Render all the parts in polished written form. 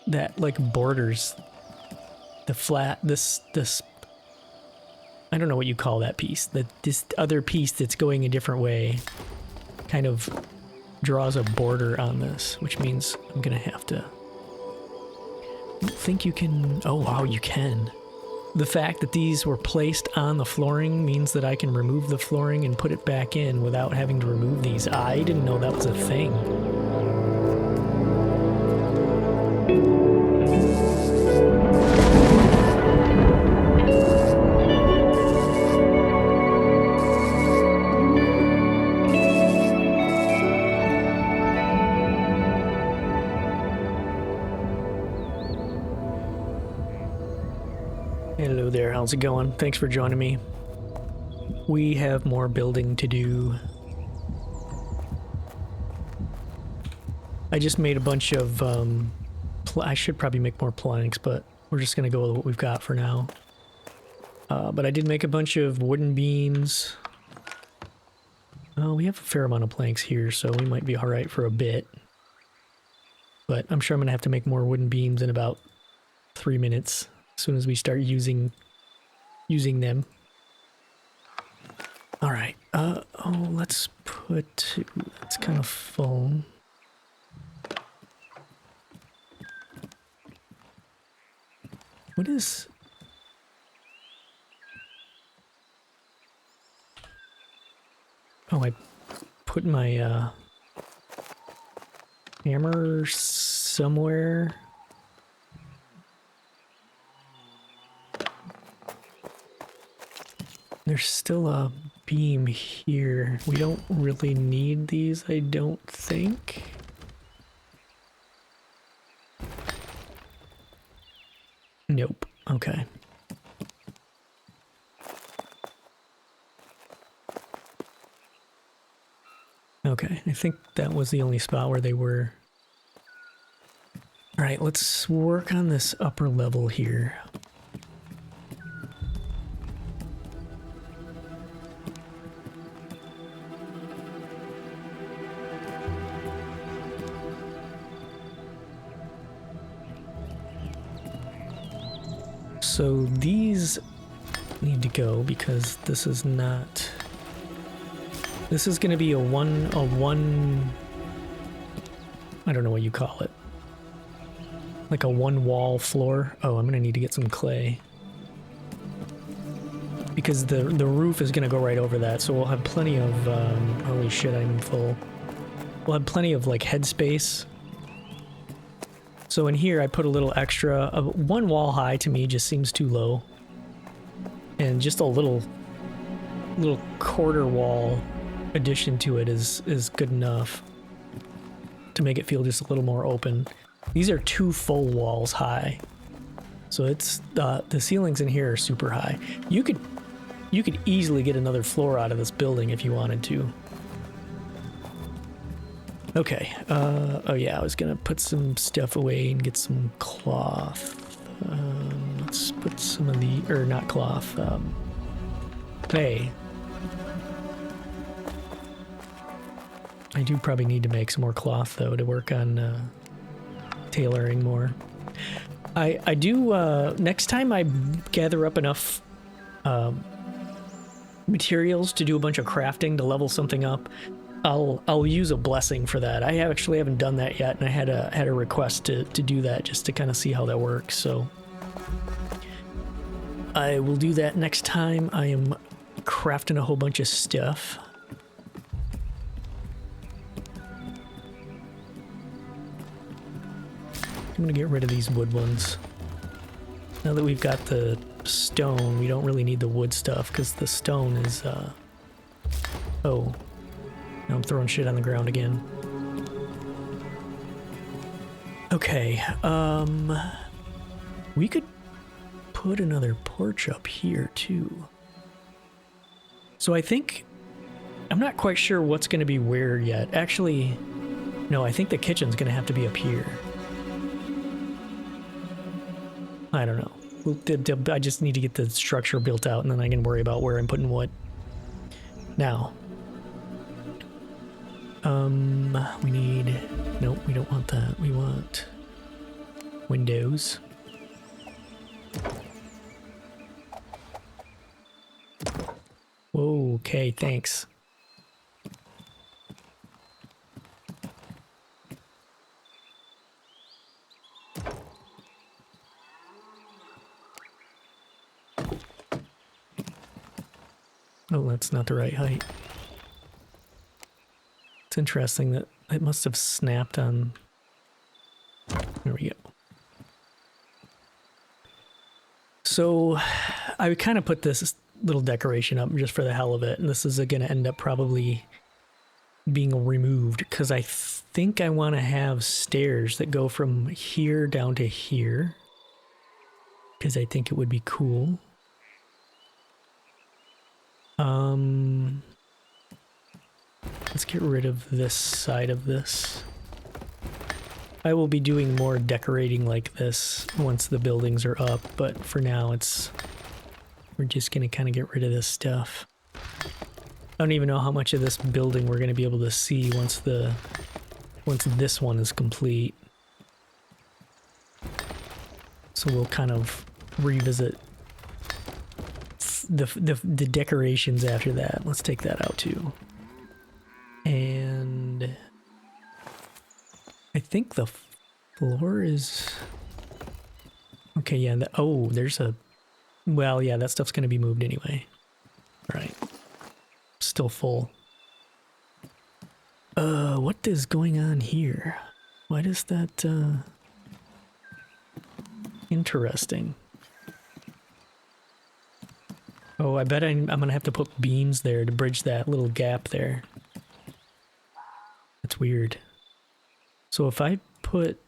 that like borders the flat, this, I don't know what you call that piece, this other piece that's going a different way kind of draws a border on this, which means I'm gonna have to, I don't think you can, oh wow, you can. The fact that these were placed on the flooring means that I can remove the flooring and put it back in without having to remove these. I didn't know that was a thing. Hello there, how's it going? Thanks for joining me. We have more building to do. I just made a bunch of, I should probably make more planks, but we're just gonna go with what we've got for now. But I did make a bunch of wooden beams. Oh, we have a fair amount of planks here, so we might be alright for a bit. But I'm sure I'm gonna have to make more wooden beams in about 3 minutes, as soon as we start using them. Alright, oh, let's put, that's kind of full. What is... Oh, I put my hammer somewhere. There's still a beam here. We don't really need these, I don't think. Nope. Okay. Okay, I think that was the only spot where they were. Alright, let's work on this upper level here. So these need to go because this is not... This is going to be a one... I don't know what you call it. Like a one wall floor. Oh, I'm going to need to get some clay. Because the roof is going to go right over that, so we'll have plenty of... holy shit, I'm full. We'll have plenty of like headspace. So in here I put a little extra. One wall high to me just seems too low. And just a little quarter wall addition to it is good enough to make it feel just a little more open. These are 2 full walls high, so it's the ceilings in here are super high. You could easily get another floor out of this building if you wanted to. Okay, oh yeah, I was gonna put some stuff away and get some cloth. Let's put some of the, or not cloth, hay. I do probably need to make some more cloth though to work on tailoring more. I do, next time I gather up enough materials to do a bunch of crafting to level something up, I'll use a blessing for that. I actually haven't done that yet, and I had a request to do that just to kind of see how that works, so I will do that next time. I am crafting a whole bunch of stuff. I'm gonna get rid of these wood ones. Now that we've got the stone, we don't really need the wood stuff because the stone is oh, now I'm throwing shit on the ground again. Okay, we could put another porch up here too. So I think, I'm not quite sure what's gonna be where yet. Actually, no, I think the kitchen's gonna have to be up here. I don't know. I just need to get the structure built out and then I can worry about where I'm putting what. Now. We need... Nope, we don't want that. We want windows. Whoa, okay, thanks. Oh, that's not the right height. It's interesting that it must have snapped on... There we go. So, I kind of put this little decoration up just for the hell of it, and this is going to end up probably being removed, because I think I want to have stairs that go from here down to here, because I think it would be cool. Let's get rid of this side of this. I will be doing more decorating like this once the buildings are up, but for now we're just gonna kind of get rid of this stuff. I don't even know how much of this building we're gonna be able to see once this one is complete. So we'll kind of revisit the decorations after that. Let's take that out too. And I think the floor is... Okay, yeah, oh, there's a... Well, yeah, that stuff's gonna be moved anyway. Right. Still full. What is going on here? Why does that, Interesting. Oh, I bet I'm gonna have to put beams there to bridge that little gap there. That's weird. So if I put...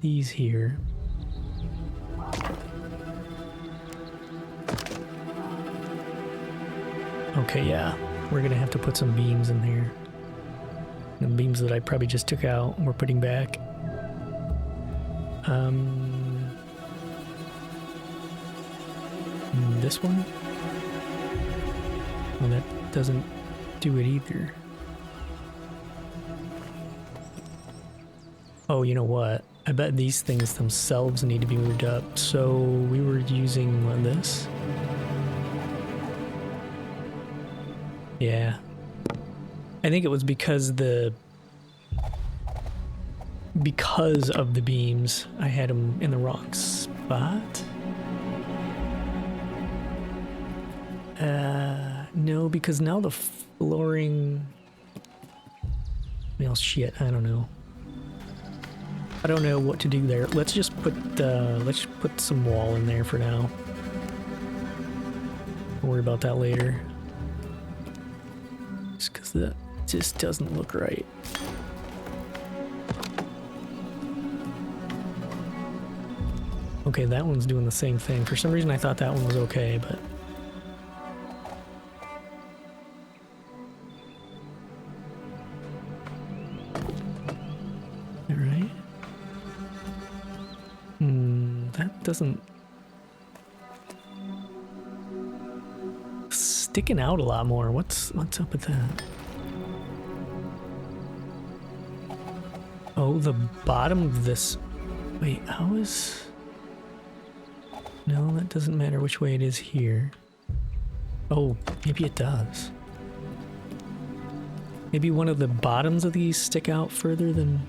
these here... Okay, yeah. We're gonna have to put some beams in there. The beams that I probably just took out, we're putting back. This one? Well, that doesn't do it either. Oh, you know what? I bet these things themselves need to be moved up. So we were using this. Yeah. I think it was because of the beams, I had them in the wrong spot. No, because now the flooring... Well, shit, I don't know. I don't know what to do there. Let's just put some wall in there for now. We'll worry about that later. Just because that just doesn't look right. Okay, that one's doing the same thing. For some reason I thought that one was okay, but... Alright. That doesn't... Sticking out a lot more. What's up with that? Oh, the bottom of this... Wait, how is... No, that doesn't matter which way it is here. Oh, maybe it does. Maybe one of the bottoms of these stick out further than...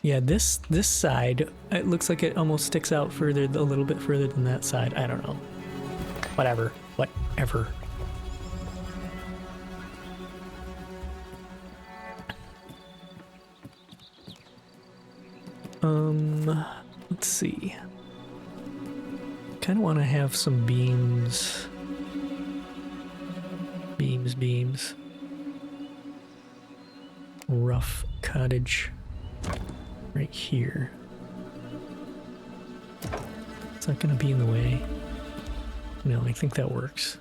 Yeah, this side, it looks like it almost sticks out further, a little bit further than that side. I don't know. Whatever. Whatever. Let's see. Kind of want to have some beams. Beams. Rough cottage. Right here. Is that gonna be in the way? No, I think that works.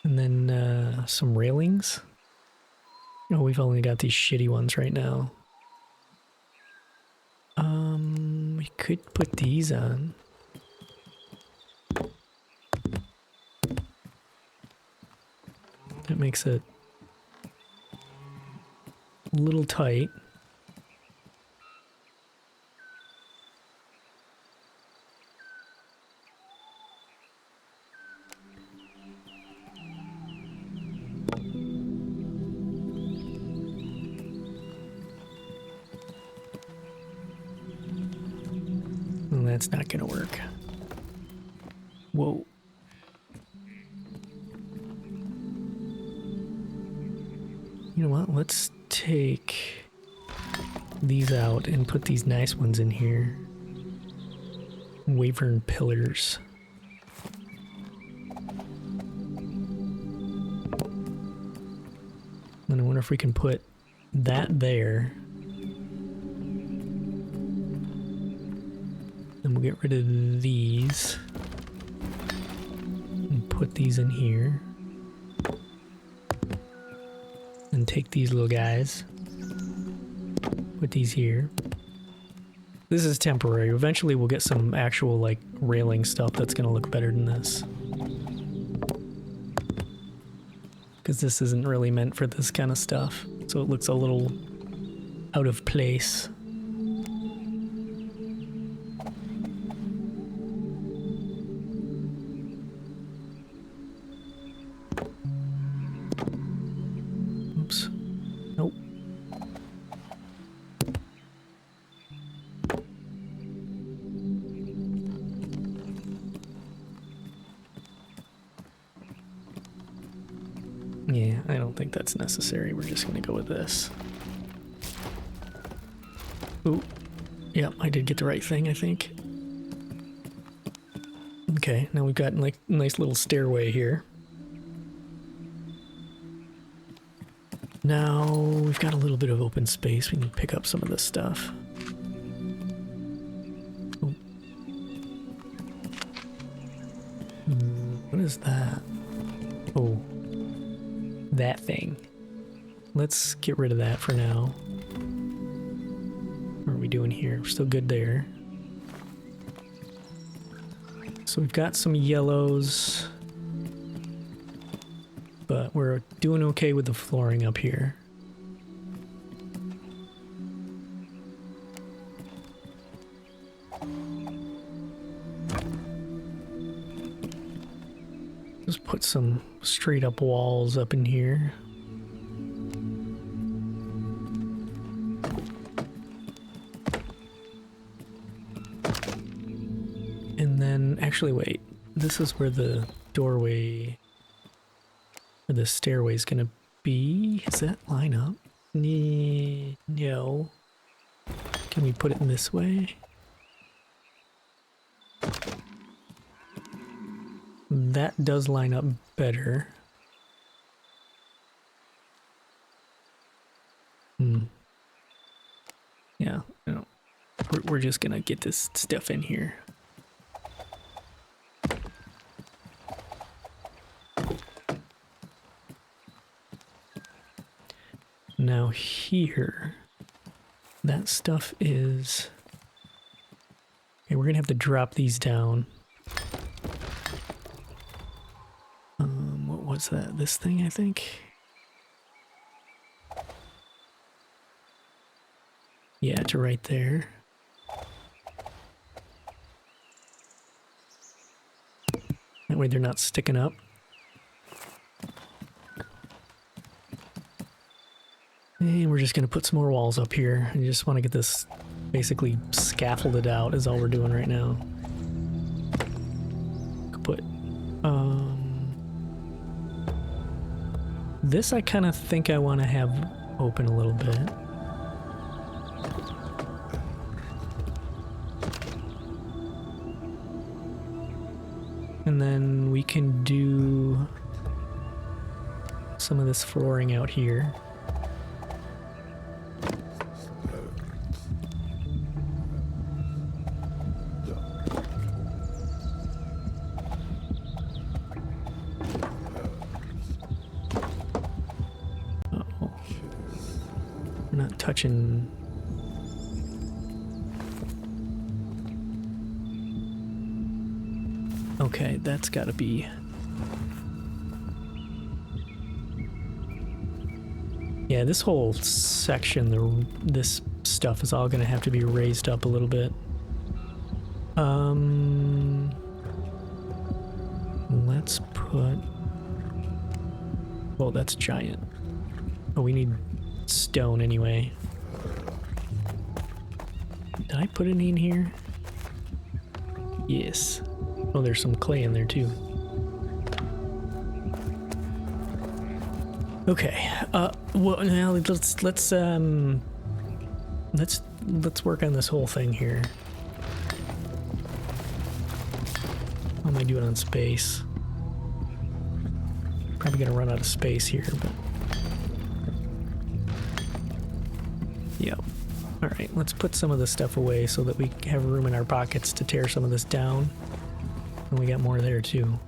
And then some railings. Oh, we've only got these shitty ones right now. We could put these on. That makes it a little tight. Well, that's not gonna work. Whoa. You know what? Let's take these out and put these nice ones in here. Wyvern pillars. And I wonder if we can put that there. Then we'll get rid of these. And put these in here. And take these little guys. Put these here. This is temporary. Eventually we'll get some actual like railing stuff that's gonna look better than this. Because this isn't really meant for this kind of stuff. So it looks a little out of place. Oops. Nope. Yeah, I don't think that's necessary. We're just going to go with this. Ooh. Yep, I did get the right thing, I think. Okay, now we've got like nice little stairway here. Now we've got a little bit of open space. We can pick up some of this stuff. Ooh. What is that? Oh. That thing. Let's get rid of that for now. What are we doing here? We're still good there. So we've got some yellows, but we're doing okay with the flooring up here. Just put some straight up walls up in here. And then, actually wait, this is where the doorway, or the stairway is gonna be. Does that line up? No. Can we put it in this way? That does line up better. Yeah, no. We're just gonna get this stuff in here. Now here, that stuff is... Okay, we're gonna have to drop these down. What was that? This thing, I think? Yeah, to right there. That way they're not sticking up. And we're just gonna put some more walls up here. I just want to get this basically scaffolded out is all we're doing right now. Could put, this I kind of think I want to have open a little bit. And then we can do some of this flooring out here. We're not touching... Okay, that's gotta be... Yeah, this whole section, this stuff is all gonna have to be raised up a little bit. Let's put... Well, that's giant. Oh, we need stone anyway. Did I put any in here? Yes. Oh, there's some clay in there too. Okay. Well, now let's work on this whole thing here. How am I doing on space? Probably gonna run out of space here, but yep. All right, let's put some of this stuff away so that we have room in our pockets to tear some of this down. And we got more there too.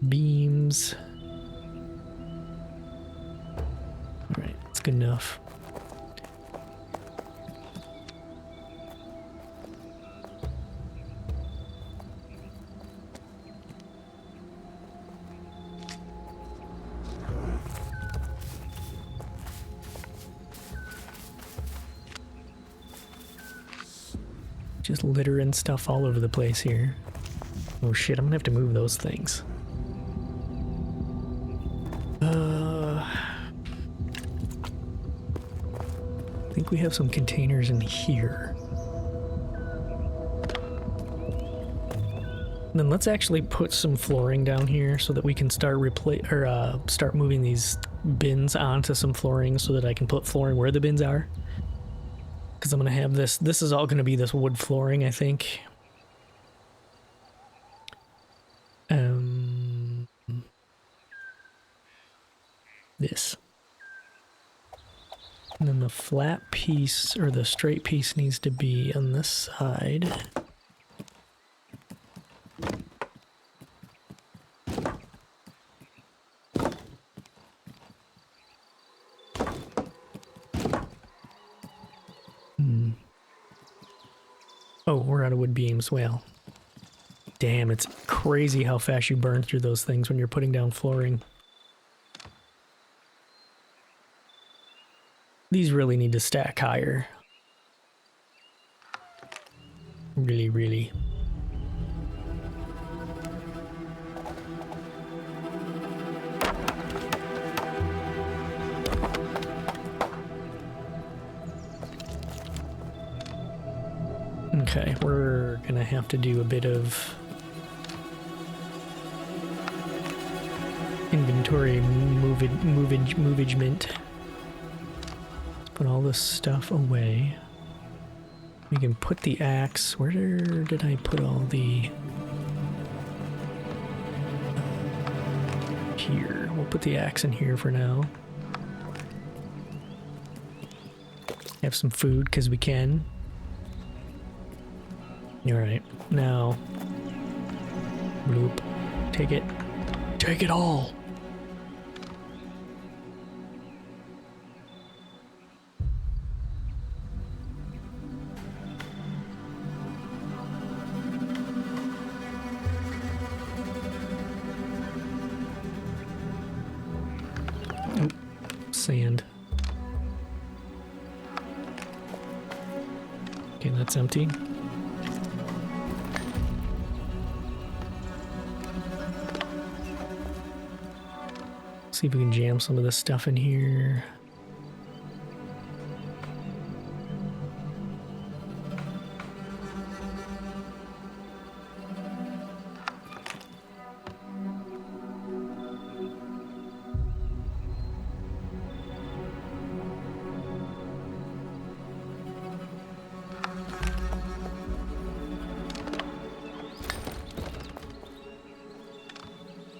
Beams. All right, that's good enough. Just littering stuff all over the place here. Oh shit, I'm gonna have to move those things. I think we have some containers in here. And then let's actually put some flooring down here so that we can start start moving these bins onto some flooring so that I can put flooring where the bins are. Because I'm going to have this is all going to be this wood flooring, I think. This. And then the flat piece, or the straight piece, needs to be on this side. Oh, we're out of wood beams. Well, damn, it's crazy how fast you burn through those things when you're putting down flooring. These really need to stack higher. Really, really. Okay, we're gonna have to do a bit of inventory movagement. Let's put all this stuff away. We can put the axe. Where did I put all the... Here. We'll put the axe in here for now. Have some food, because we can. Alright, now... Bloop. Take it. Take it all! Oh, sand. Okay, that's empty. See if we can jam some of this stuff in here.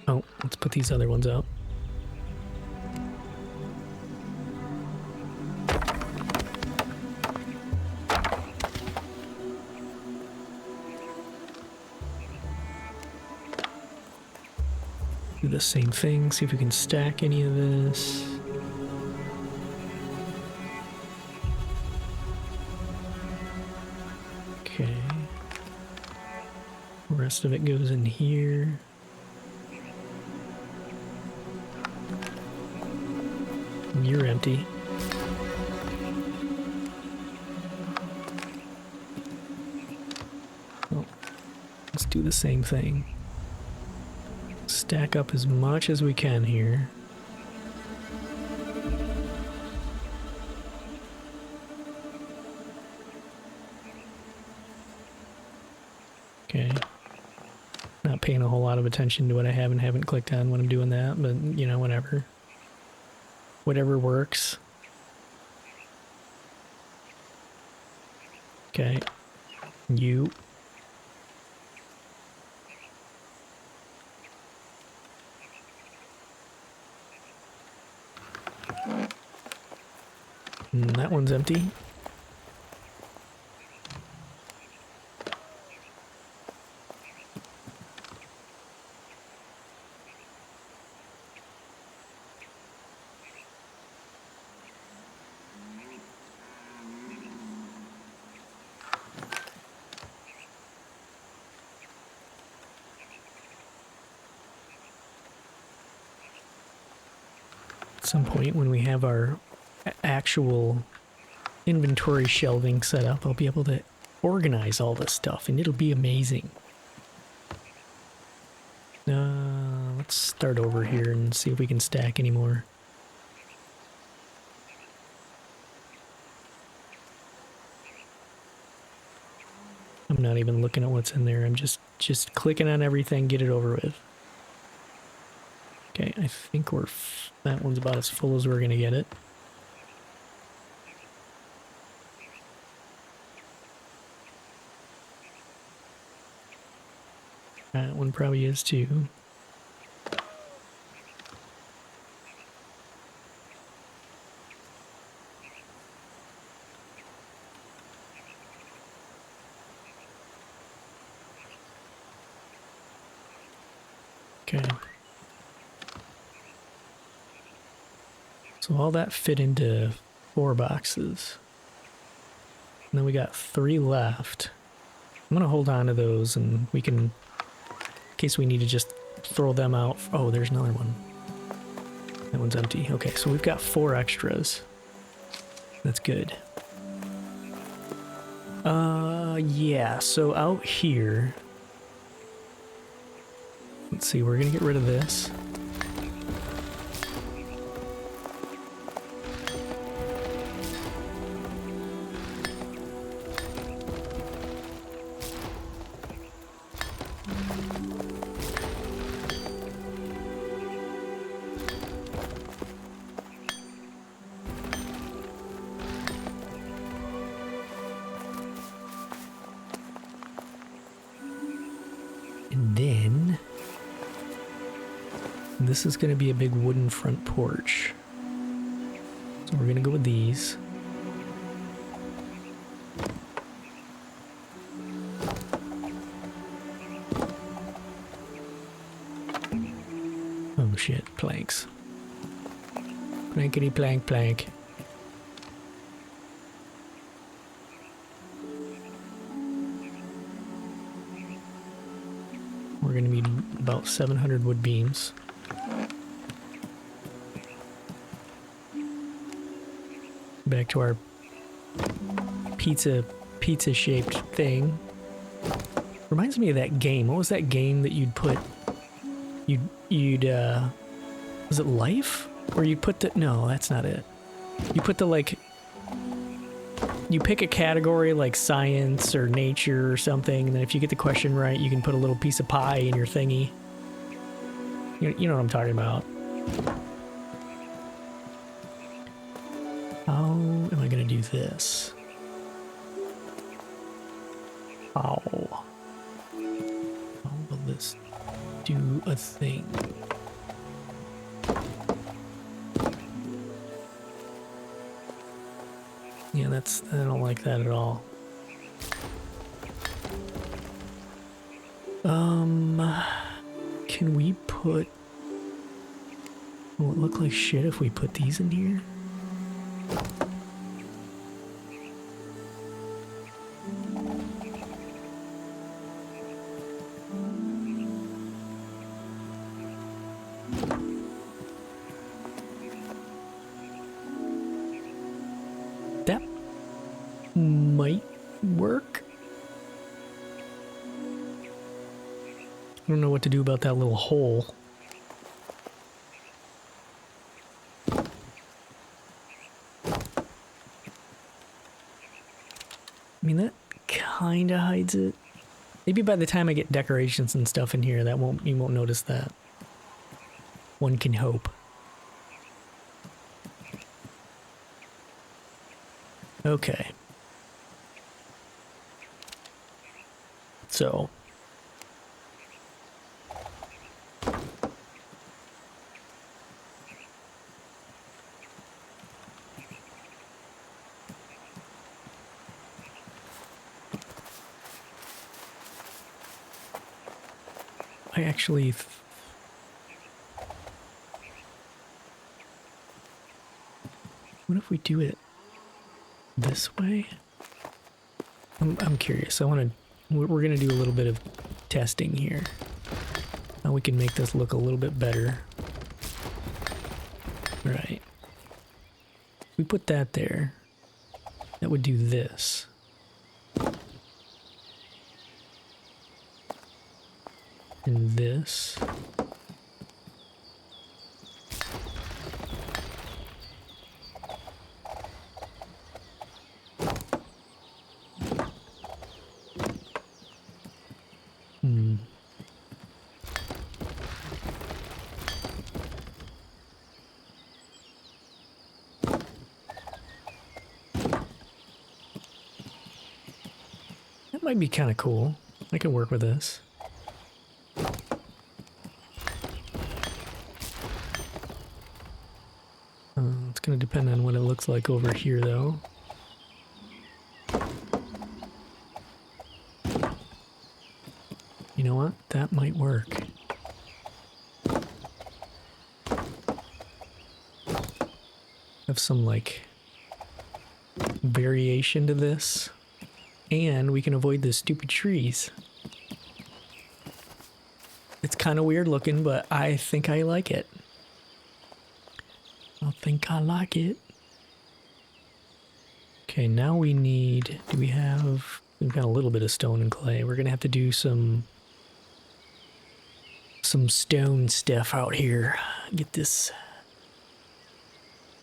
Oh, let's put these other ones out. Do the same thing, see if we can stack any of this. Okay. The rest of it goes in here. You're empty. Oh, let's do the same thing. Stack up as much as we can here. Okay. Not paying a whole lot of attention to what I have and haven't clicked on when I'm doing that, but you know, whatever. Whatever works. Okay. You. And that one's empty. At some point when we have our actual inventory shelving set up, I'll be able to organize all this stuff and it'll be amazing. Let's start over here and see if we can stack any more. I'm not even looking at what's in there. I'm just clicking on everything, get it over with. Okay, I think that one's about as full as we're gonna get it. That one probably is too. Okay. So all that fit into 4 boxes. And then we got 3 left. I'm gonna hold on to those and we can, in case we need to just throw them out. Oh, there's another one. That one's empty. Okay, so we've got 4 extras. That's good. Yeah, so out here, let's see, we're gonna get rid of this. And then this is going to be a big wooden front porch. So we're going to go with these. Oh shit, planks. Plankety plank plank. We're going to need about 700 wood beams. Back to our pizza shaped thing. Reminds me of that game. What was that game that you'd put, was it Life? Or you'd put the, no, that's not it. You put the, like, you pick a category like science or nature or something, and then if you get the question right, you can put a little piece of pie in your thingy. You know what I'm talking about. How am I gonna do this? How will this do a thing? Yeah, I don't like that at all. Can we put, will it look like shit if we put these in here? might work. I don't know what to do about that little hole. I mean, that kind of hides it. Maybe by the time I get decorations and stuff in here, you won't notice that. One can hope. Okay. So. I actually... What if we do it this way? I'm curious. We're gonna do a little bit of testing here. Now we can make this look a little bit better. Right. We put that there. That would do this. And this. That might be kind of cool. I can work with this. It's going to depend on what it looks like over here, though. You know what? That might work. Have some, like, variation to this. And we can avoid the stupid trees. It's kind of weird looking, but I think I like it. I think I like it. Okay, now we need... we've got a little bit of stone and clay. We're gonna have to do some stone stuff out here. Get this...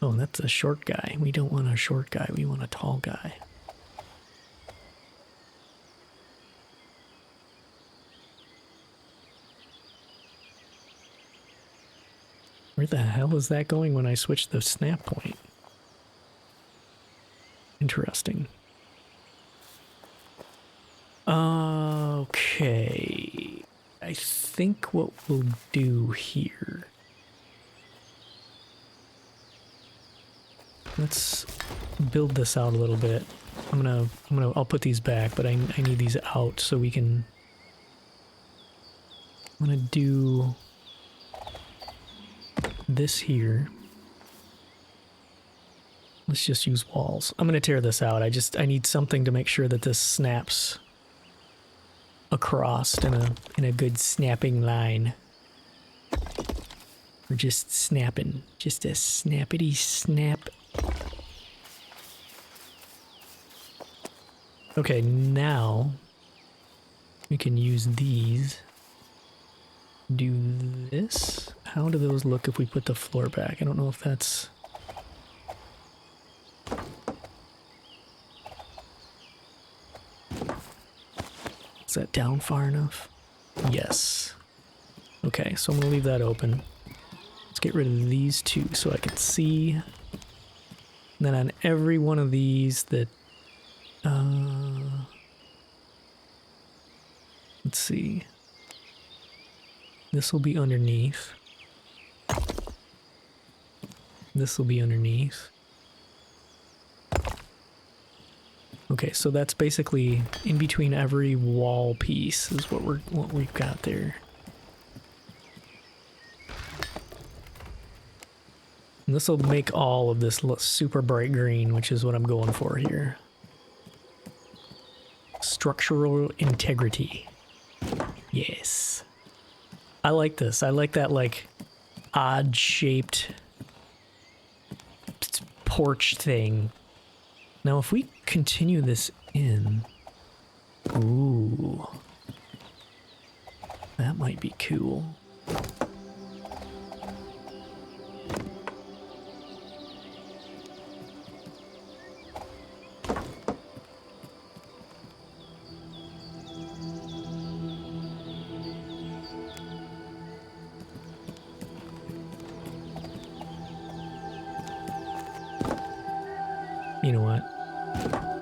Oh, that's a short guy. We don't want a short guy. We want a tall guy. Where the hell is that going when I switch the snap point? Interesting. Okay. I think what we'll do here... Let's build this out a little bit. I'll put these back, but I need these out so we can... I'm gonna do this here. Let's just use walls. I'm gonna tear this out. I need something to make sure that this snaps across in a good snapping line. We're just snapping. Just a snappity snap. Okay, now we can use these. Do this. How do those look if we put the floor back? I don't know if that's... Is that down far enough? Yes. Okay, so I'm gonna leave that open. Let's get rid of these two so I can see. And then on every one of these that... let's see. This will be underneath. This will be underneath. Okay, so that's basically in between every wall piece is what we've got there. And this will make all of this look super bright green, which is what I'm going for here. Structural integrity. Yes. I like this. I like that, like, odd-shaped porch thing. Now if we continue this in... Ooh. That might be cool. You know what?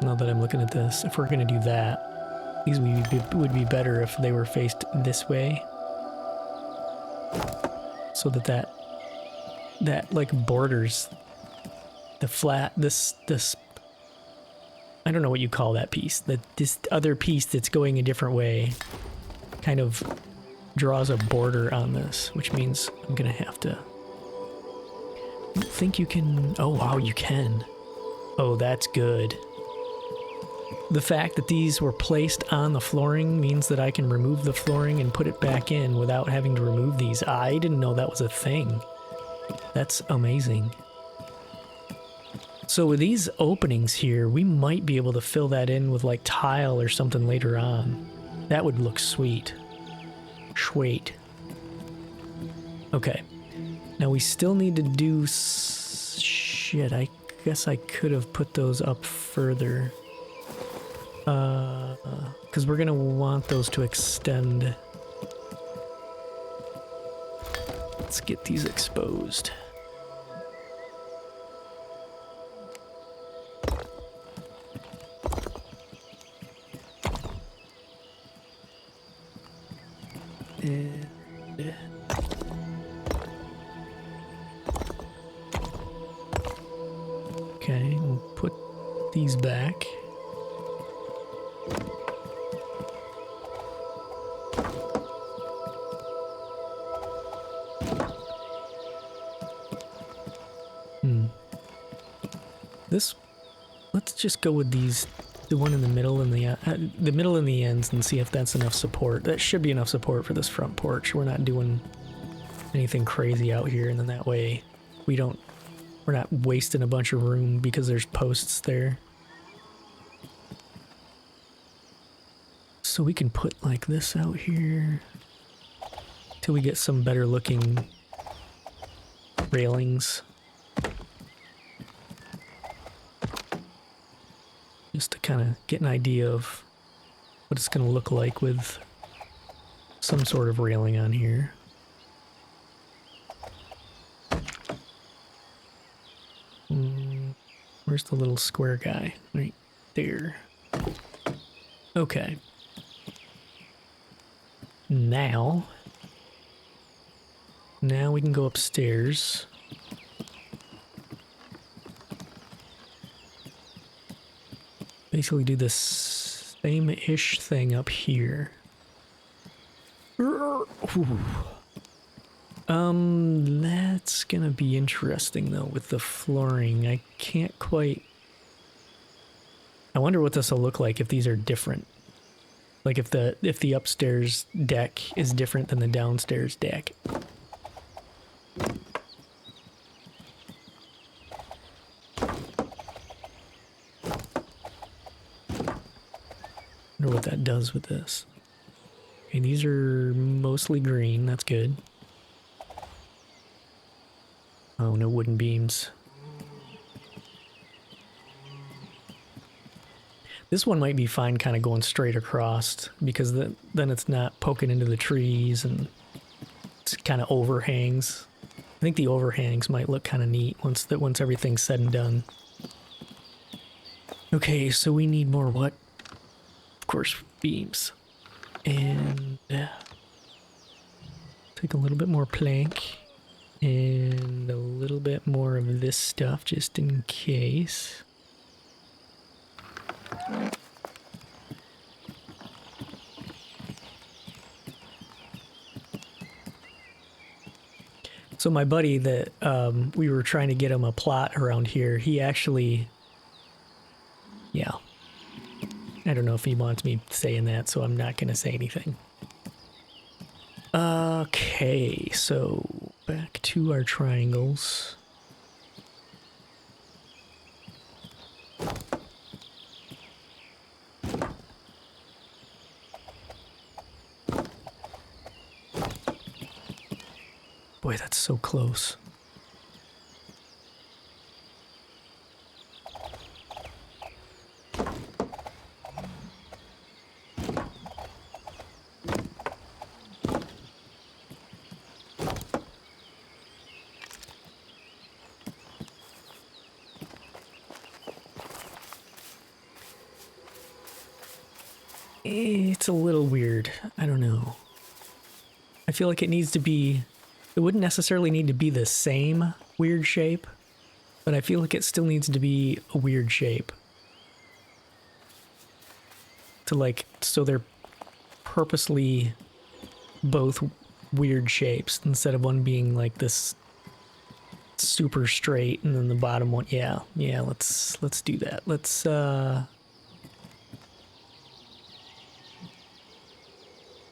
Now that I'm looking at this, if we're gonna do that, these would be better if they were faced this way. So that like borders the flat, this, I don't know what you call that piece, this other piece that's going a different way kind of draws a border on this, which means I'm gonna have to, I don't think you can, oh wow, you can. Oh, that's good. The fact that these were placed on the flooring means that I can remove the flooring and put it back in without having to remove these. I didn't know that was a thing. That's amazing. So with these openings here, we might be able to fill that in with like tile or something later on. That would look sweet. Sweet. Okay. Now we still need to do shit. I guess I could have put those up further. Because we're gonna want those to extend. Let's get these exposed. And okay, we'll put these back. Let's just go with these, the one in the middle and the middle and the ends, and see if that's enough support. That should be enough support for this front porch. We're not doing anything crazy out here, and then that way we're not wasting a bunch of room because there's posts there. So we can put like this out here till we get some better looking railings. Just to kind of get an idea of what it's going to look like with some sort of railing on here. Where's the little square guy? Right there. Okay. Now we can go upstairs. Basically do the same-ish thing up here. That's gonna be interesting though with the flooring. I can't quite... I wonder what this will look like if these are different. Like if the upstairs deck is different than the downstairs deck. What that does with this. Okay, these are mostly green, that's good. Oh, no wooden beams. This one might be fine kind of going straight across, because then it's not poking into the trees and it's kind of overhangs. I think the overhangs might look kind of neat once everything's said and done. Okay, so we need more what? Of course, beams. And take a little bit more plank and a little bit more of this stuff just in case. So my buddy that we were trying to get him a plot around here, he actually, yeah. I don't know if he wants me saying that, so I'm not going to say anything. Okay, so back to our triangles. Boy, that's so close. It's a little weird. I don't know. I feel like it needs to be... It wouldn't necessarily need to be the same weird shape, but I feel like it still needs to be a weird shape. To like, so they're purposely both weird shapes instead of one being like this super straight and then the bottom one. Yeah, let's do that. Let's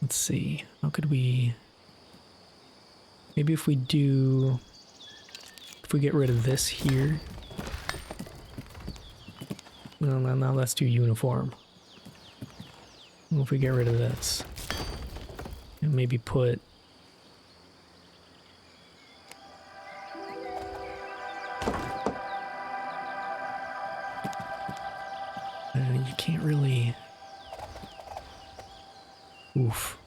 see. How could we... Maybe if we do... If we get rid of this here... No, now that's too uniform. What if we get rid of this? And maybe put... You can't really... Oof.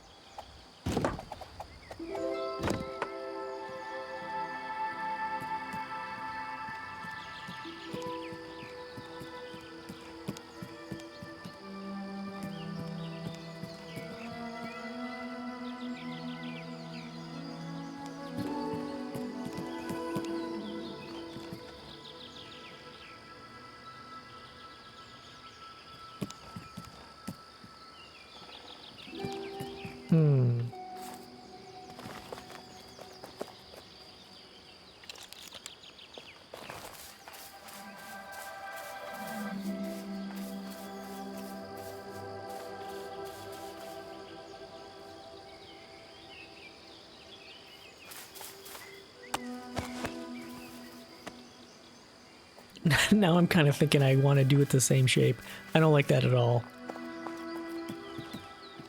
Now I'm kind of thinking I want to do it the same shape. I don't like that at all.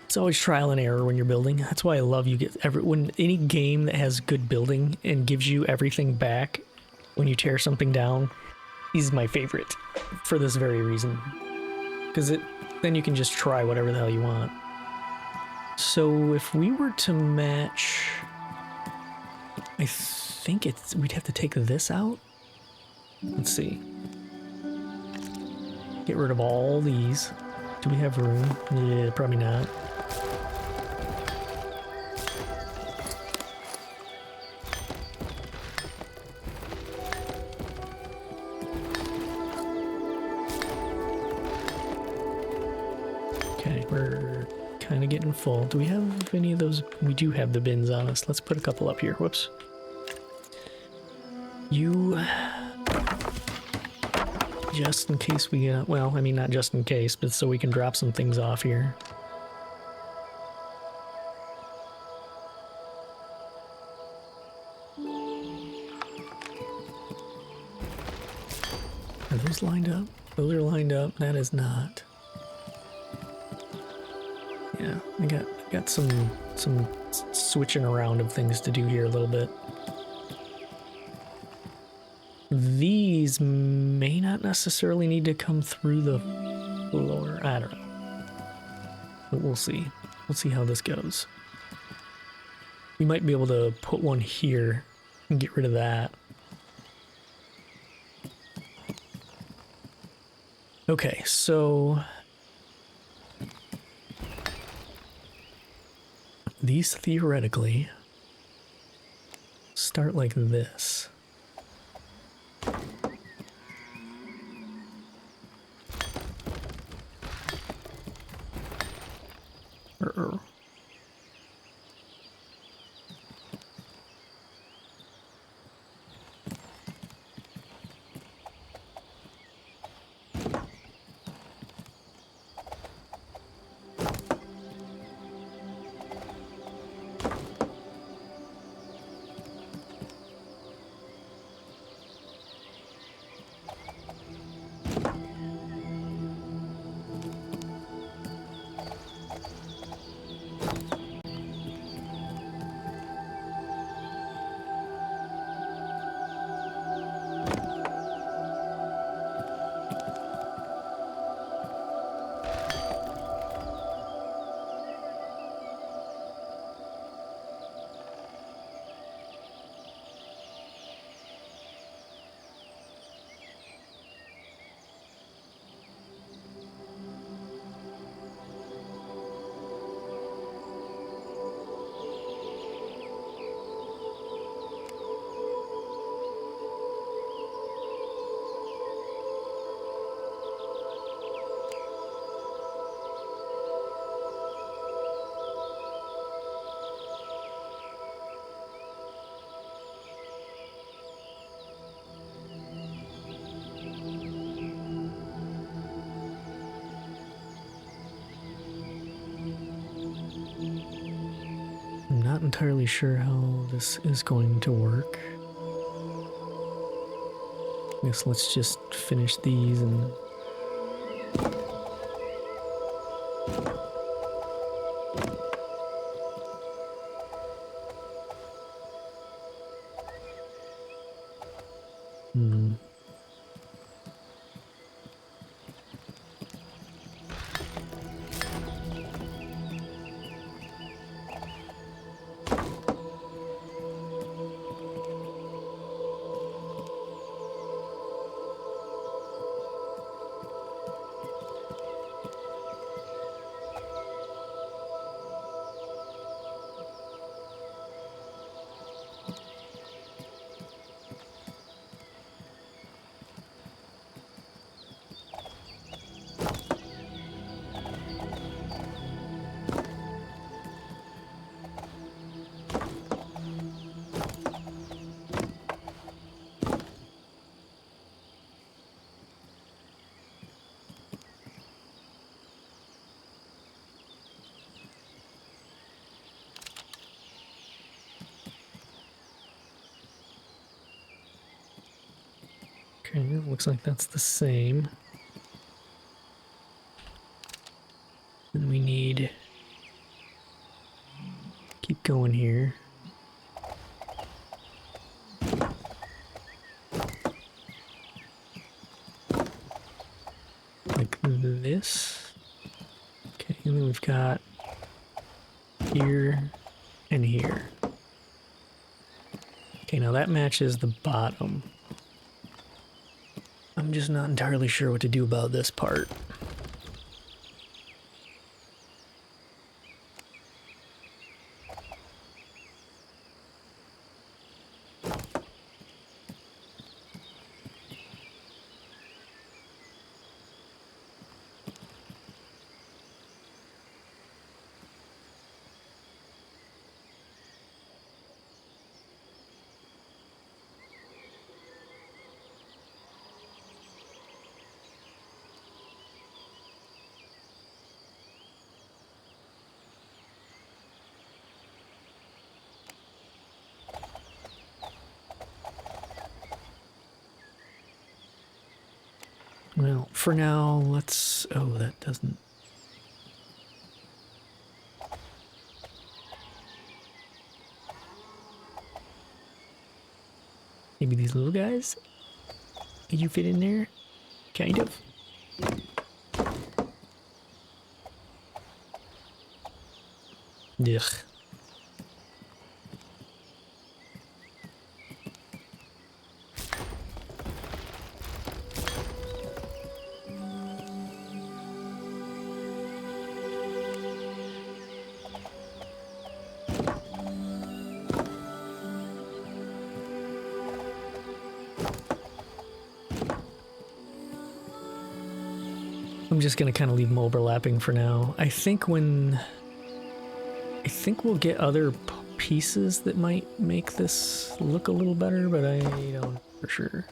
It's always trial and error when you're building. That's why I love you get when any game that has good building and gives you everything back when you tear something down is my favorite for this very reason. Because then you can just try whatever the hell you want. So if we were to match, I think we'd have to take this out. Let's see. Get rid of all these. Do we have room? Yeah, probably not. Okay, we're kind of getting full. Do we have any of those? We do have the bins on us. Let's put a couple up here. Whoops. You... Just in case we get... Well, I mean, not just in case, but so we can drop some things off here. Are those lined up? Those are lined up. That is not. Yeah, I got some switching around of things to do here a little bit. These may not necessarily need to come through the floor. I don't know. But we'll see. We'll see how this goes. We might be able to put one here and get rid of that. Okay, so... These theoretically start like this. entirely sure how this is going to work. I guess let's just finish these and... Okay, looks like that's the same. And we need... keep going here. Like this. Okay, and then we've got here and here. Okay, now that matches the bottom. I'm just not entirely sure what to do about this part. Well, for now, let's... oh, that doesn't... maybe these little guys? Can you fit in there? Kind of. Ugh. I'm just gonna kind of leave them overlapping for now. I think we'll get other pieces that might make this look a little better, but I don't know for sure.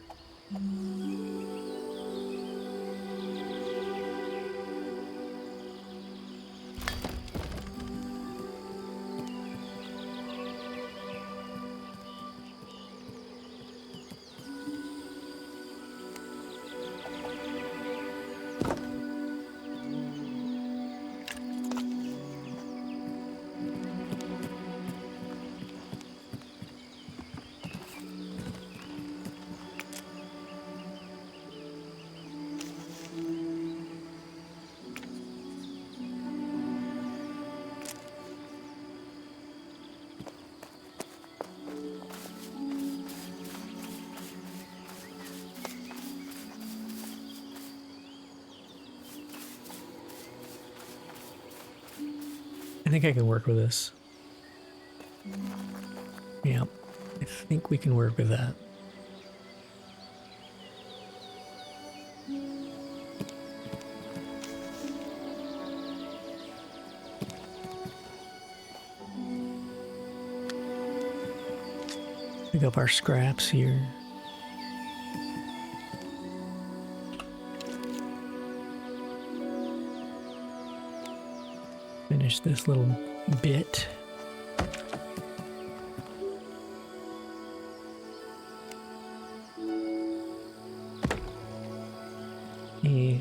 I think I can work with this. Yeah, I think we can work with that. Pick up our scraps here. Finish this little bit. Eh.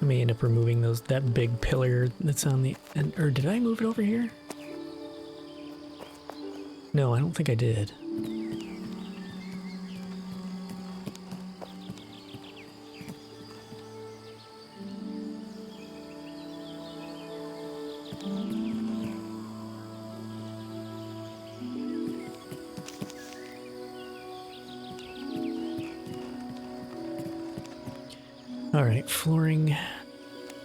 I may end up removing that big pillar that's on the end. Or did I move it over here? No, I don't think I did. All right, flooring.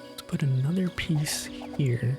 Let's put another piece here.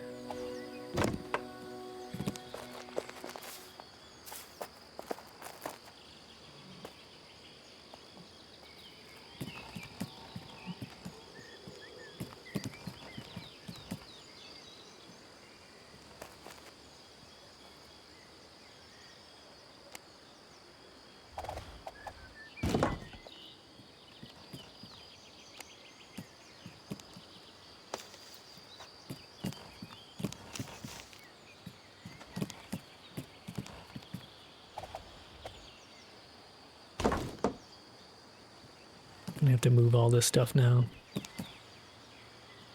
I'm gonna have to move all this stuff now.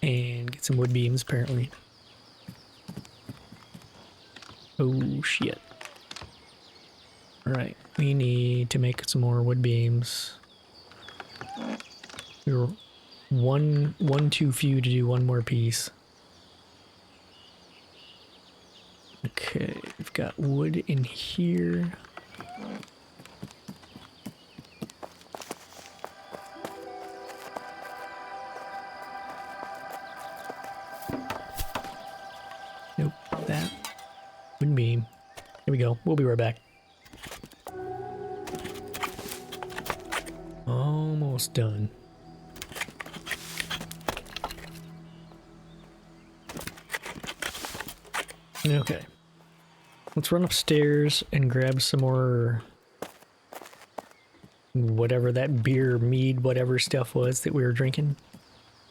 And get some wood beams, apparently. Oh, shit. Alright, we need to make some more wood beams. We were one too few to do one more piece. Okay, we've got wood in here. Nope, that wouldn't be. Here we go. We'll be right back. Almost done. Okay. Let's run upstairs and grab some more whatever that beer, mead, whatever stuff was that we were drinking.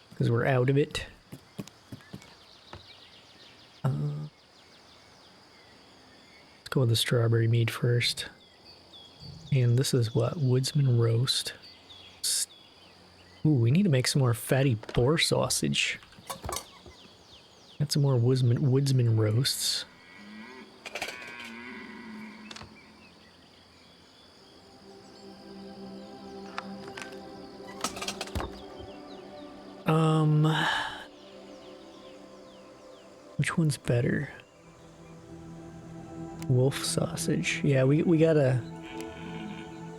Because we're out of it. Let's go with the strawberry mead first. And this is what? Woodsman roast. Ooh, we need to make some more fatty boar sausage. Got some more woodsman roasts. Which one's better? Wolf sausage. Yeah, we gotta.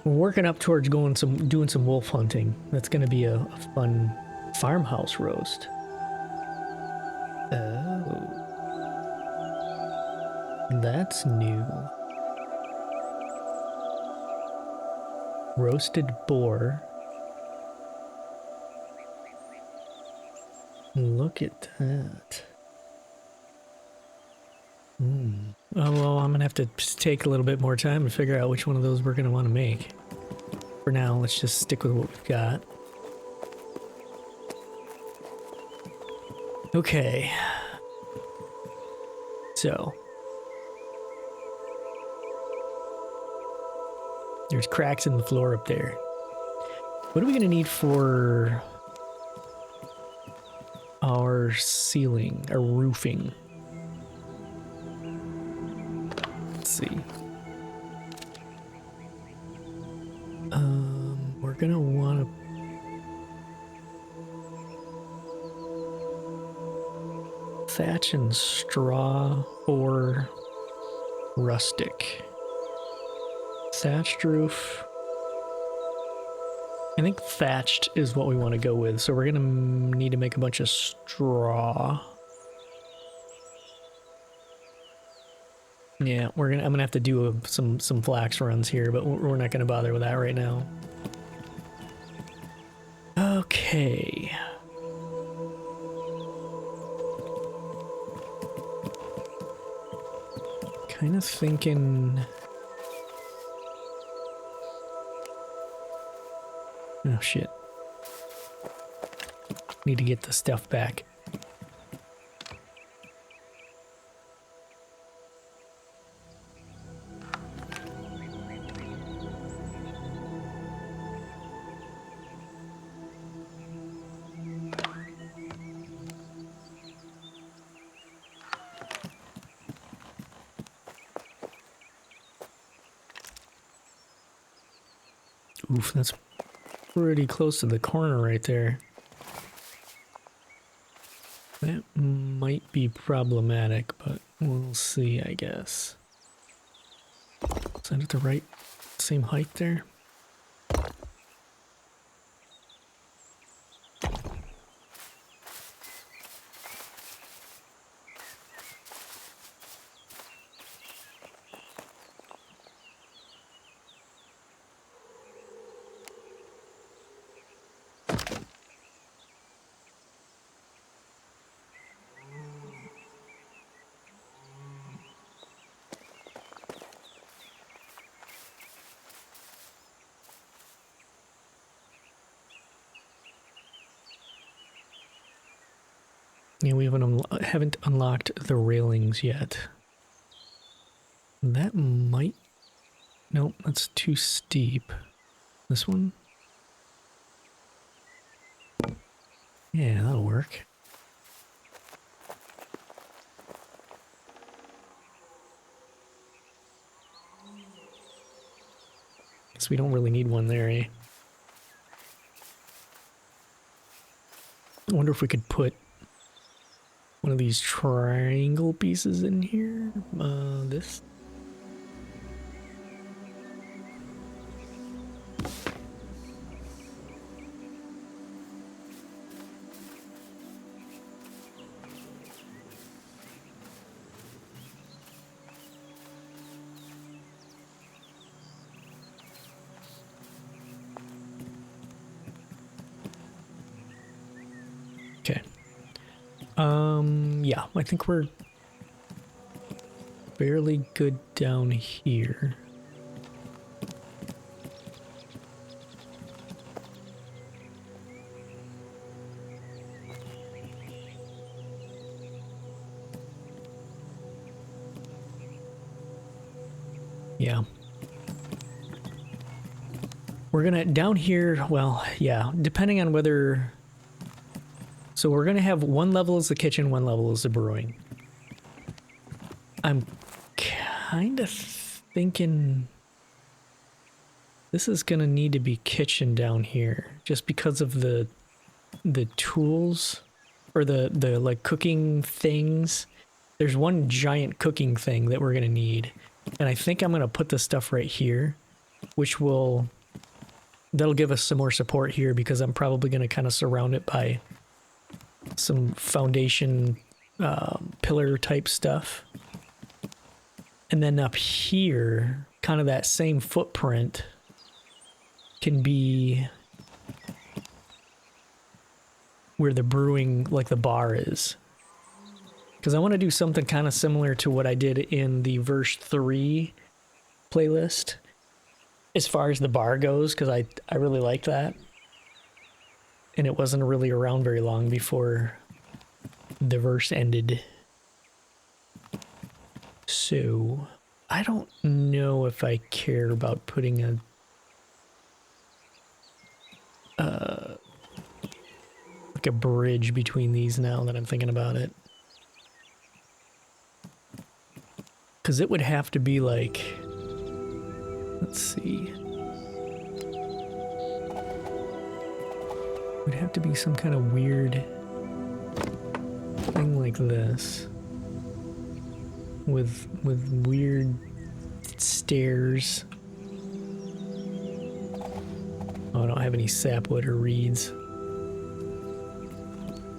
We're working up towards doing some wolf hunting. That's gonna be a fun farmhouse roast. Oh, that's new. Roasted boar. Look at that. Oh, well, I'm gonna have to take a little bit more time to figure out which one of those we're gonna want to make. For now, let's just stick with what we've got. Okay. So. There's cracks in the floor up there. What are we gonna need for our ceiling, our roofing? Let's see. We're gonna want to thatch and straw or rustic. Thatched roof. I think thatched is what we want to go with, so we're gonna need to make a bunch of straw. Yeah, I'm gonna have to do some flax runs here, but we're not gonna bother with that right now. Okay. Kind of thinking. Oh shit. Need to get the stuff back. Oof, that's pretty close to the corner right there. That might be problematic, but we'll see, I guess. Is that at the right, same height there? Yeah, we haven't unlocked the railings yet. That might... Nope, that's too steep. This one? Yeah, that'll work. Guess we don't really need one there, eh? I wonder if we could put one of these triangle pieces in here. This. Okay. Yeah, I think we're fairly good down here. Yeah. We're gonna, down here, well, yeah, depending on whether... So we're gonna have one level as the kitchen, one level as the brewing. I'm kind of thinking this is gonna need to be kitchen down here, just because of the tools, or the like cooking things. There's one giant cooking thing that we're gonna need, and I think I'm gonna put this stuff right here, which will, that'll give us some more support here, because I'm probably gonna kind of surround it by some foundation pillar type stuff. And then up here, kind of that same footprint can be where the brewing, like the bar is. Because I want to do something kind of similar to what I did in the verse 3 playlist as far as the bar goes, because I really liked that. And it wasn't really around very long before the verse ended. So, I don't know if I care about putting like a bridge between these now that I'm thinking about it. Because it would have to be like, let's see. It would have to be some kind of weird thing like this. With weird stairs. Oh, I don't have any sapwood or reeds.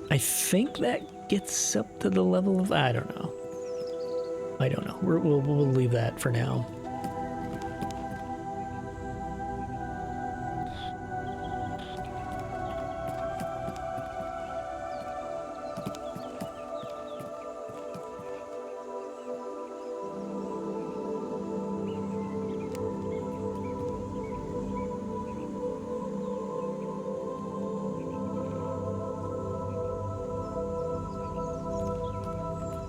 I think that gets up to the level of, I don't know. I don't know. We'll leave that for now.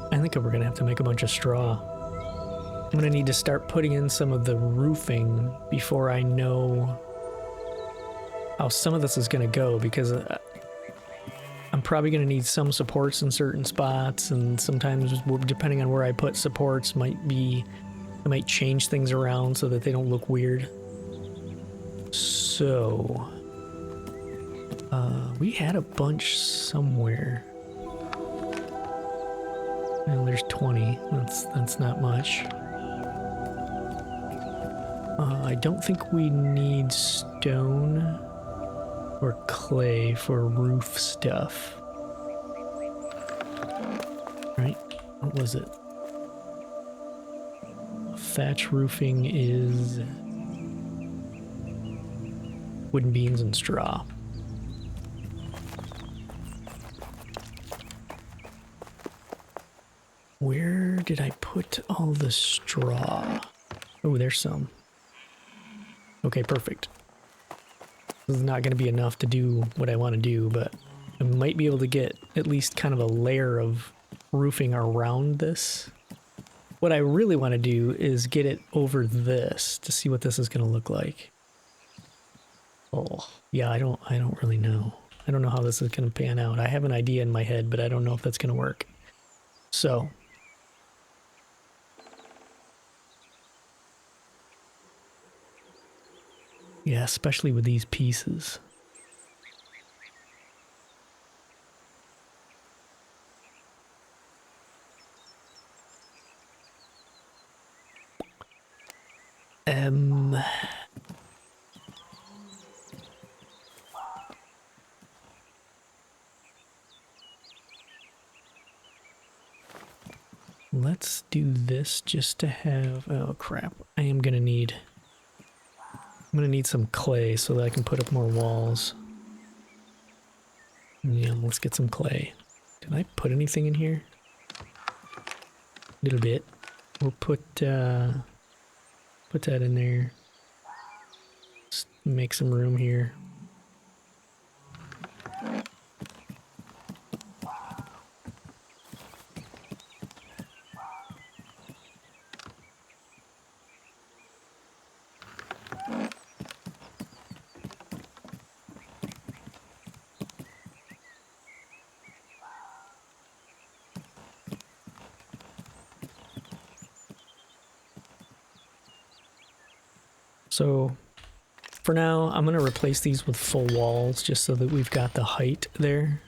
I think we're gonna have to make a bunch of straw. I'm gonna need to start putting in some of the roofing before I know how some of this is gonna go, because I'm probably gonna need some supports in certain spots, and sometimes depending on where I put supports I might change things around so that they don't look weird. So, we had a bunch somewhere. Well, there's 20. That's not much. I don't think we need stone or clay for roof stuff. Right? What was it? Thatch roofing is wooden beams and straw. Where did I put all the straw? Oh, there's some. Okay, perfect. This is not going to be enough to do what I want to do, but I might be able to get at least kind of a layer of roofing around this. What I really want to do is get it over this to see what this is going to look like. Oh, yeah, I don't really know. I don't know how this is going to pan out. I have an idea in my head, but I don't know if that's going to work. So, yeah, especially with these pieces. Let's do this just to have, oh crap, I'm gonna need some clay so that I can put up more walls. Yeah, let's get some clay. Did I put anything in here? A little bit. We'll put that in there. Just make some room here. So for now, I'm going to replace these with full walls just so that we've got the height there.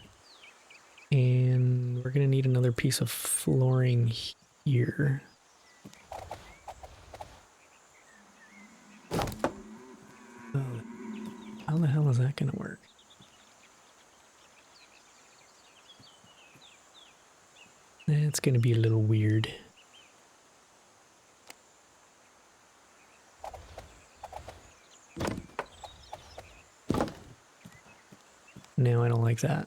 And we're going to need another piece of flooring here. Oh, how the hell is that going to work? It's going to be a little weird. No, I don't like that.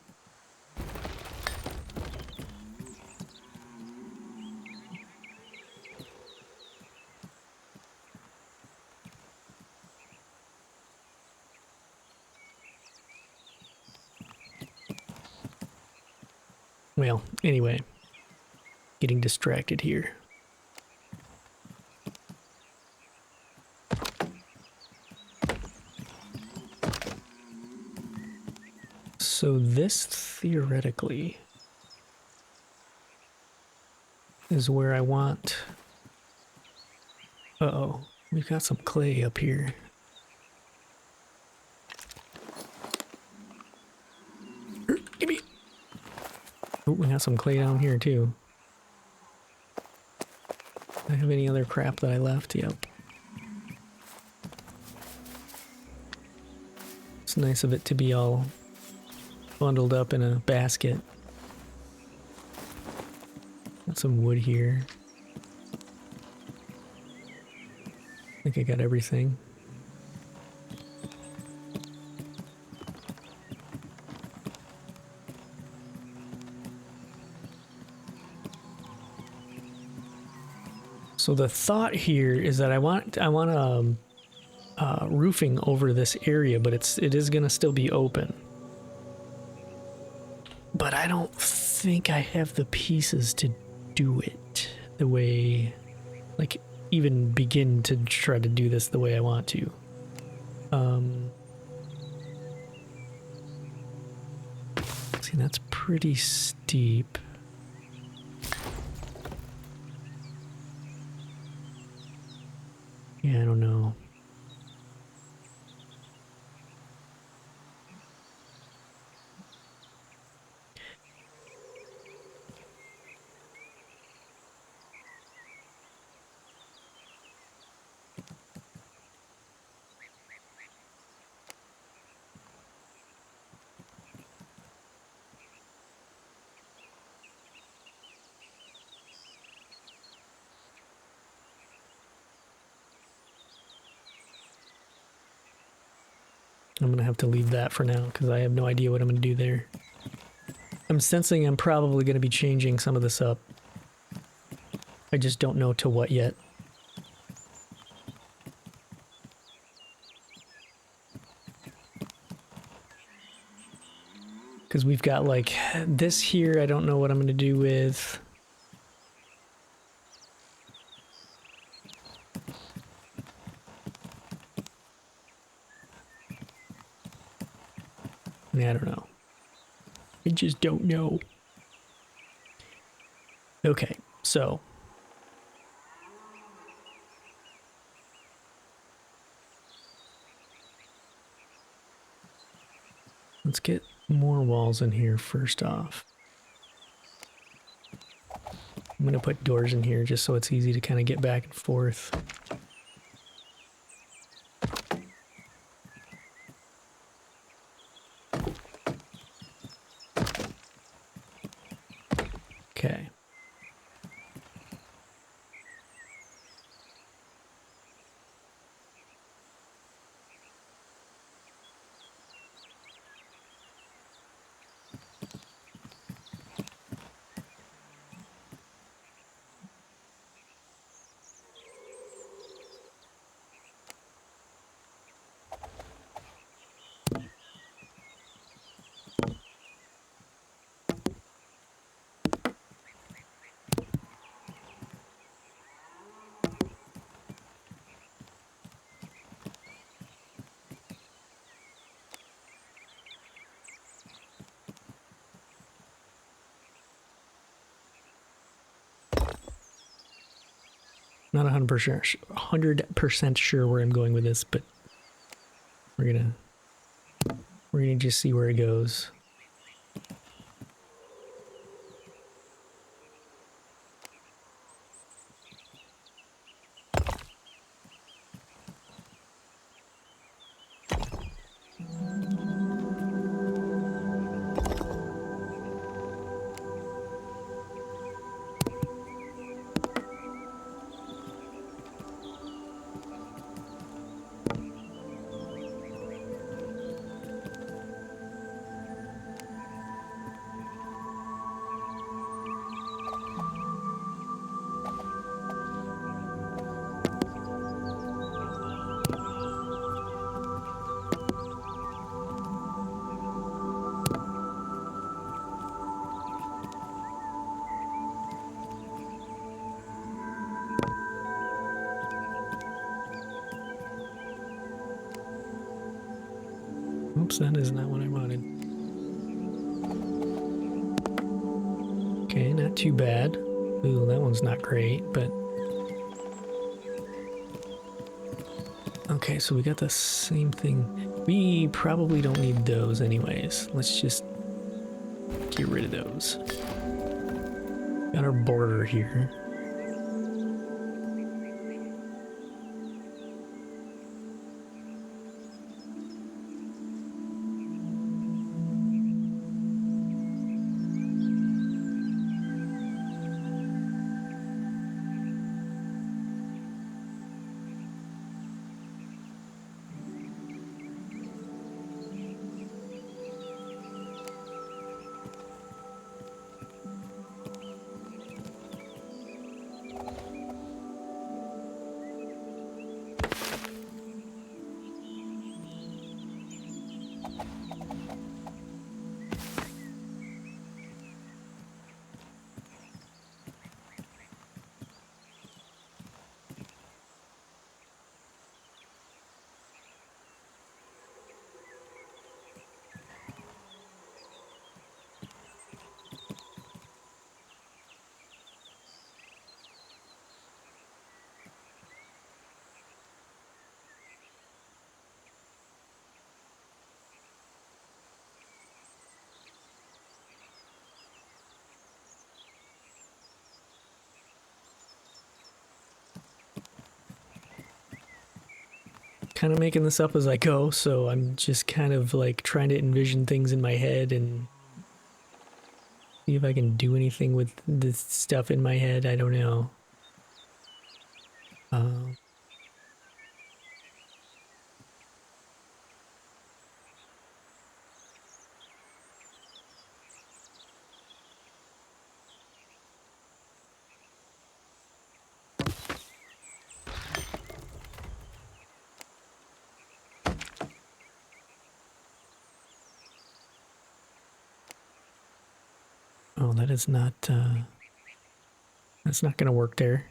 Well, anyway, getting distracted here. So this theoretically is where I want... Uh-oh, we've got some clay up here. Gimme! Oh, we got some clay down here too. Do I have any other crap that I left? Yep. It's nice of it to be all bundled up in a basket. Got some wood here. I think I got everything. So the thought here is that I want roofing over this area, but it is gonna still be open. But I don't think I have the pieces to do it the way, like, even begin to try to do this the way I want to. See, that's pretty steep. Yeah, I don't know. I'm gonna have to leave that for now because I have no idea what I'm gonna do there. I'm sensing I'm probably gonna be changing some of this up. I just don't know to what yet. Because we've got like this here, I don't know what I'm gonna do with. I don't know. I just don't know. Okay, so. Let's get more walls in here first off. I'm gonna put doors in here just so it's easy to kind of get back and forth. Okay. Not 100% sure where I'm going with this, but we're gonna just see where it goes. Oops, that is not what I wanted. Okay, not too bad. Ooh, that one's not great, but... Okay, so we got the same thing. We probably don't need those anyways. Let's just get rid of those. Got our border here. Kind of making this up as I go, so I'm just kind of like trying to envision things in my head and see if I can do anything with this stuff in my head. I don't know. Oh, that is not, that's not gonna work there.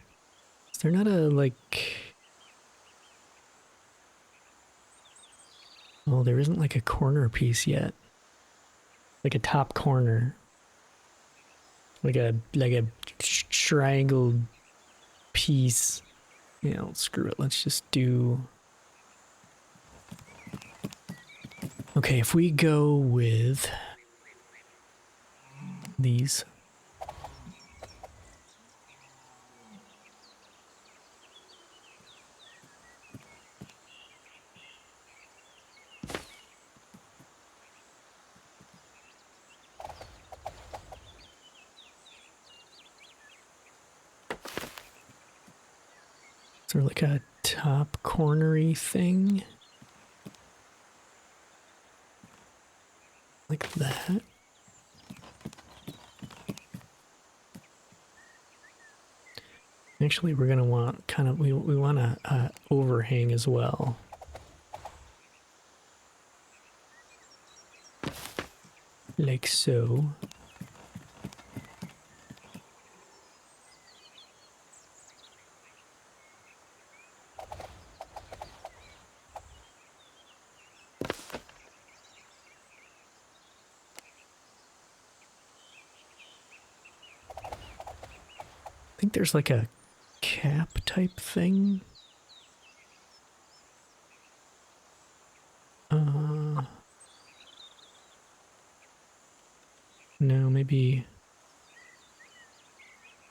Is there not a, like... Oh, there isn't like a corner piece yet. Like a top corner. Like a triangle piece. Yeah, well, screw it. Let's just do... Okay, if we go with these. Is there like a top cornery thing? Like that? Actually, we're gonna want kind of, we want a overhang as well. Like so. I think there's like a cap type thing. No, maybe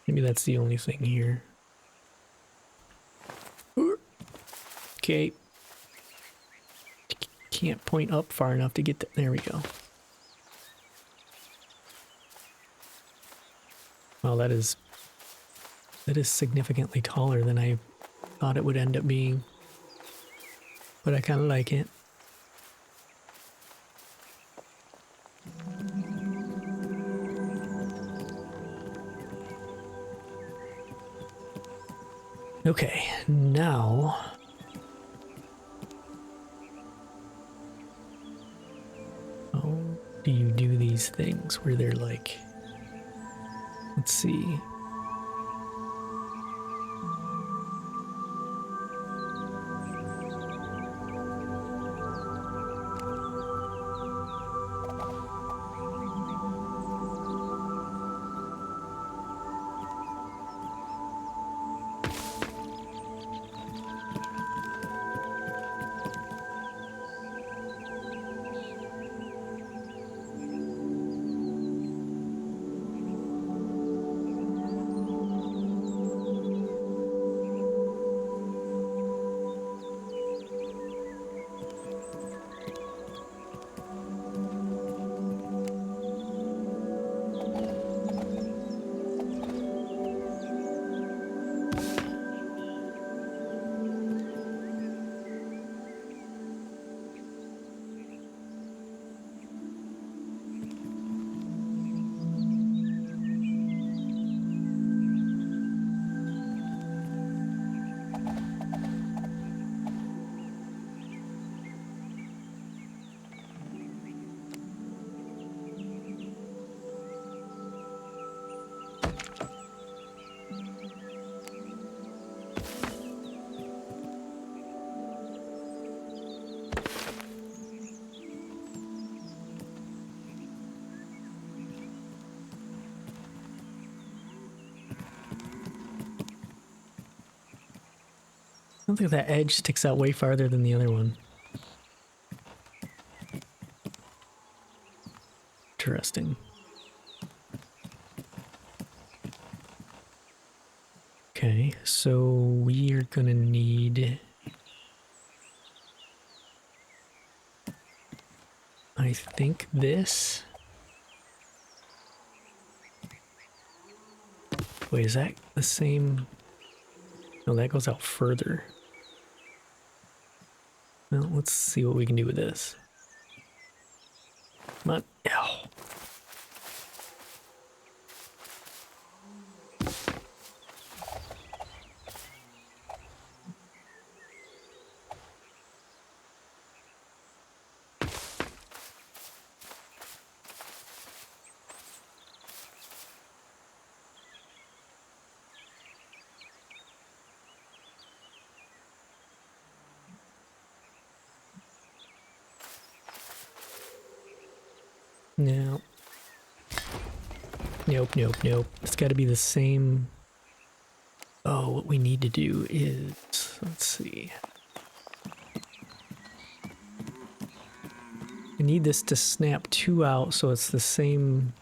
that's the only thing here. Okay. Can't point up far enough to get there we go. Well, that is significantly taller than I thought it would end up being. But I kind of like it. Okay, now... How do you do these things where they're like... Let's see... I don't think that edge sticks out way farther than the other one. Interesting. Okay, so we are gonna need... I think this... Wait, is that the same? No, that goes out further. Well, let's see what we can do with this. Come on. Ow. No. Nope, nope, nope. It's got to be the same. Oh, what we need to do is, let's see. I need this to snap 2 out so it's the same,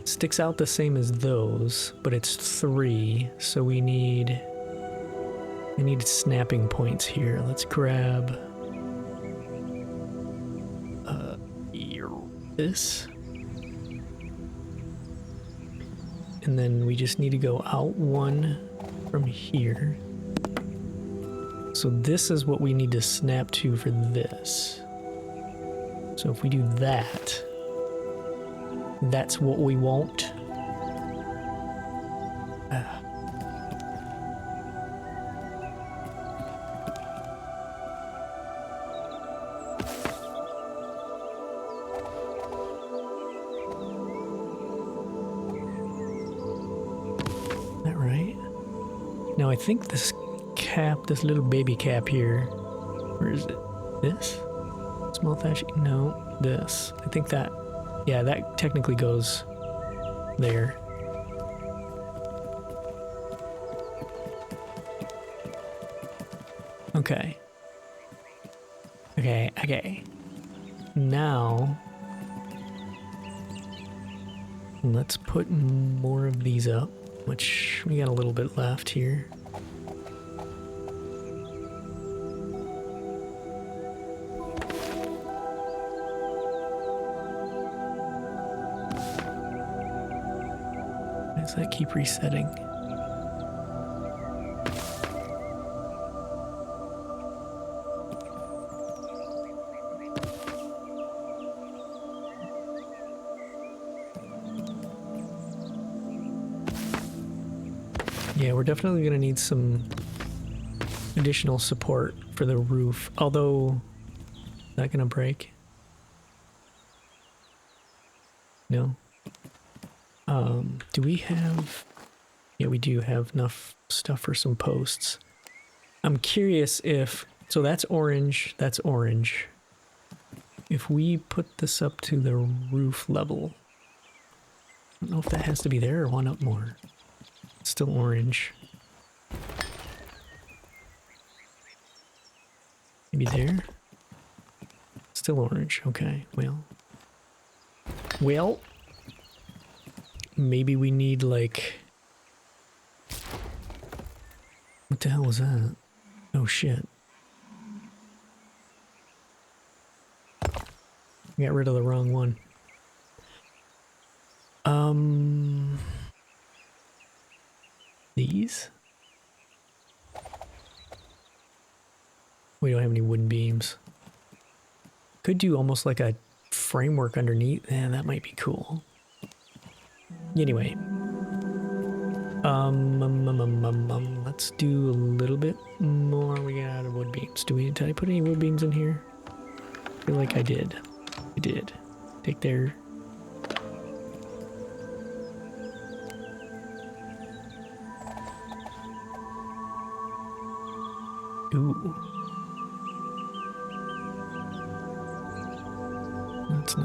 sticks out the same as those, but it's 3. So I need snapping points here. Let's grab this. And then we just need to go out 1 from here. So this is what we need to snap to for this. So if we do that, that's what we want. That right? Now I think this cap, this little baby cap here, where is it? This? Small thatch? No, this. I think that, yeah, that technically goes there. Okay. Okay. Now, let's put more of these up, which we got a little bit left here. Why does that keep resetting? Yeah, we're definitely going to need some additional support for the roof. Although, is that going to break? No. Do we have... Yeah, we do have enough stuff for some posts. I'm curious if... So that's orange, that's orange. If we put this up to the roof level... I don't know if that has to be there or one up more. It's still orange. Maybe there? Still orange, okay, well. Well... Maybe we need, like... What the hell was that? Oh, shit. I got rid of the wrong one. These? We don't have any wooden beams. Could do almost like a framework underneath. Yeah, that might be cool. Anyway, let's do a little bit more. We got wood beams. Did I put any wood beams in here? I feel like I did. I did. Take there. Ooh. That's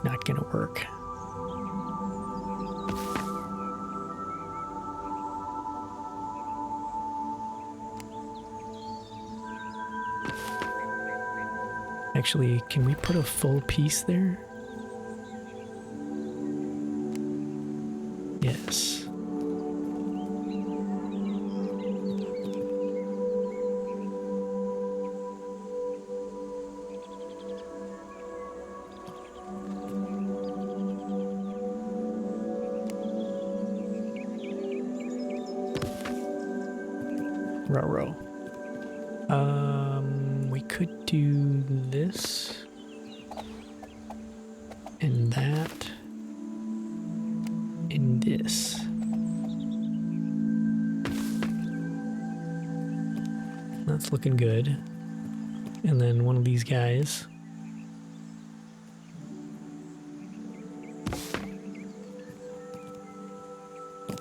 not gonna work. Actually, can we put a full piece there? Yes. Row. We could do this and that and this. That's looking good. And then one of these guys.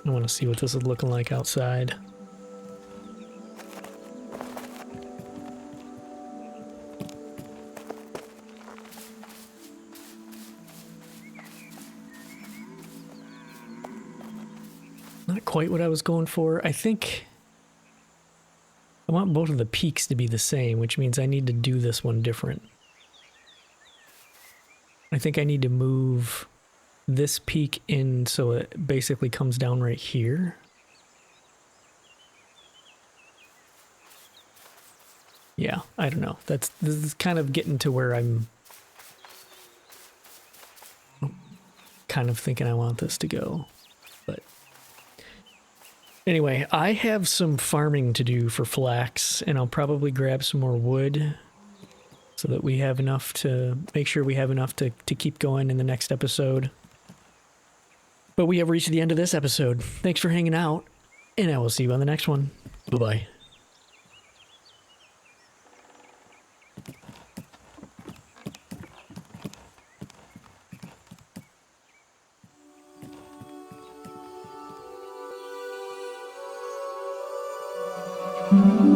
I want to see what this is looking like outside. quite what I was going for. I think I want both of the peaks to be the same, which means I need to do this one different. I think I need to move this peak in so it basically comes down right here. Yeah, I don't know. This is kind of getting to where I'm kind of thinking I want this to go. But anyway, I have some farming to do for flax, and I'll probably grab some more wood so that we have enough to make sure we have enough to keep going in the next episode. But we have reached the end of this episode. Thanks for hanging out, and I will see you on the next one. Bye-bye. Mm-hmm.